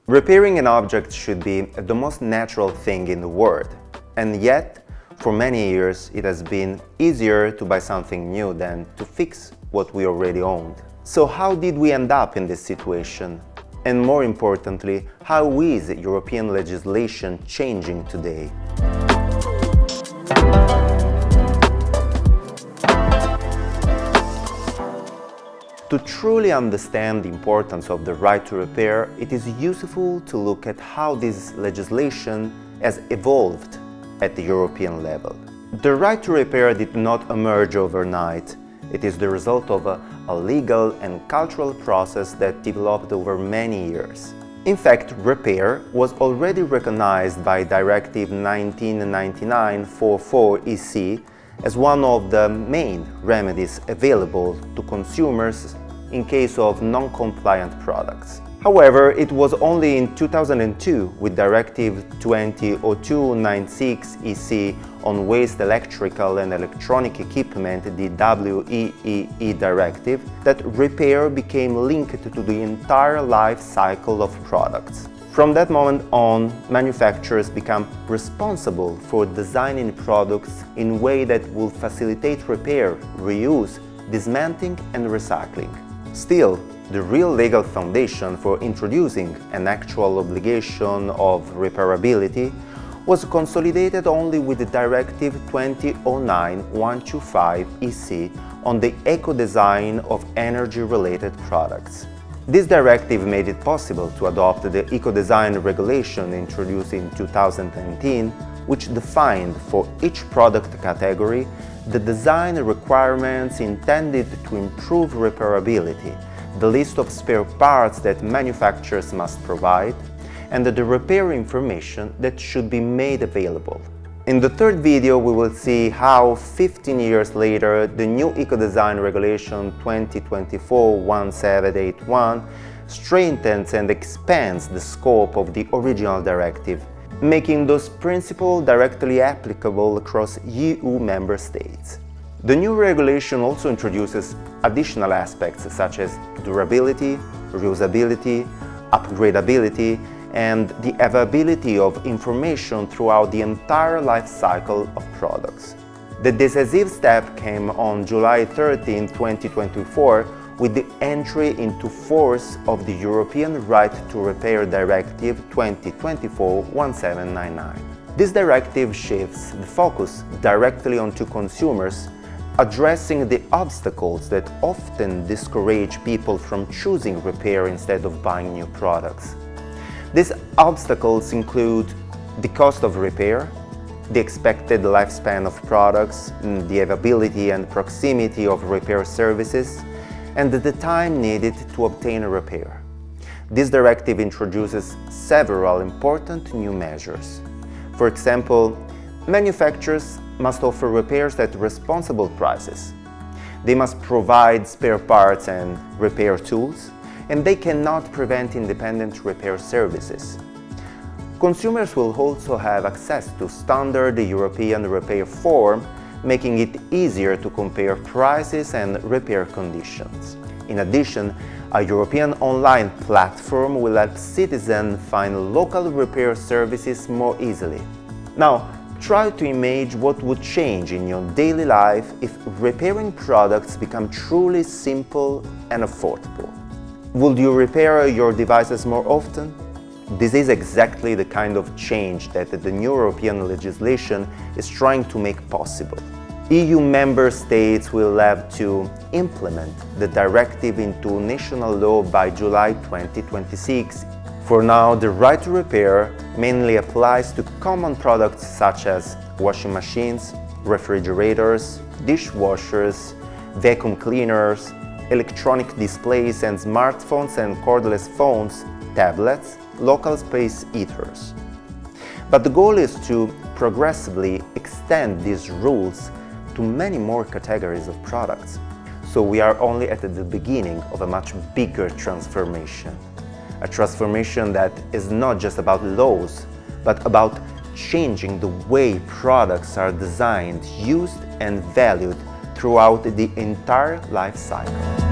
Repairing an object should be the most natural thing in the world, and yet, for many years, it has been easier to buy something new than to fix what we already owned. So how did we end up in this situation? And more importantly, how is European legislation changing today? To truly understand the importance of the right to repair, it is useful to look at how this legislation has evolved at the European level. The right to repair did not emerge overnight. It is the result of a legal and cultural process that developed over many years. In fact, repair was already recognized by Directive 1999/44/EC as one of the main remedies available to consumers in case of non-compliant products. However, it was only in 2002 with Directive 2002/96/EC on waste electrical and electronic equipment, the WEEE Directive, that repair became linked to the entire life cycle of products. From that moment on, manufacturers become responsible for designing products in a way that will facilitate repair, reuse, dismantling and recycling. Still, the real legal foundation for introducing an actual obligation of repairability was consolidated only with the Directive 2009/125/EC on the eco-design of energy-related products. This directive made it possible to adopt the Ecodesign regulation introduced in 2010, which defined for each product category the design requirements intended to improve repairability, the list of spare parts that manufacturers must provide, and the repair information that should be made available. In the third video, we will see how 15 years later, the new Ecodesign Regulation 2024/1781 strengthens and expands the scope of the original directive, making those principles directly applicable across EU member states. The new regulation also introduces additional aspects such as durability, reusability, upgradability, and the availability of information throughout the entire life cycle of products. The decisive step came on July 13, 2024, with the entry into force of the European Right to Repair Directive 2024/1799. This directive shifts the focus directly onto consumers, addressing the obstacles that often discourage people from choosing repair instead of buying new products. These obstacles include the cost of repair, the expected lifespan of products, the availability and proximity of repair services, and the time needed to obtain a repair. This directive introduces several important new measures. For example, manufacturers must offer repairs at responsible prices. They must provide spare parts and repair tools, and they cannot prevent independent repair services. Consumers will also have access to standard European repair form, making it easier to compare prices and repair conditions. In addition, a European online platform will help citizens find local repair services more easily. Now, try to imagine what would change in your daily life if repairing products become truly simple and affordable. Would you repair your devices more often? This is exactly the kind of change that the new European legislation is trying to make possible. EU member states will have to implement the directive into national law by July 2026. For now, the right to repair mainly applies to common products such as washing machines, refrigerators, dishwashers, vacuum cleaners, electronic displays and smartphones and cordless phones, tablets, local space heaters. But the goal is to progressively extend these rules to many more categories of products. So we are only at the beginning of a much bigger transformation. A transformation that is not just about laws, but about changing the way products are designed, used and valued throughout the entire life cycle.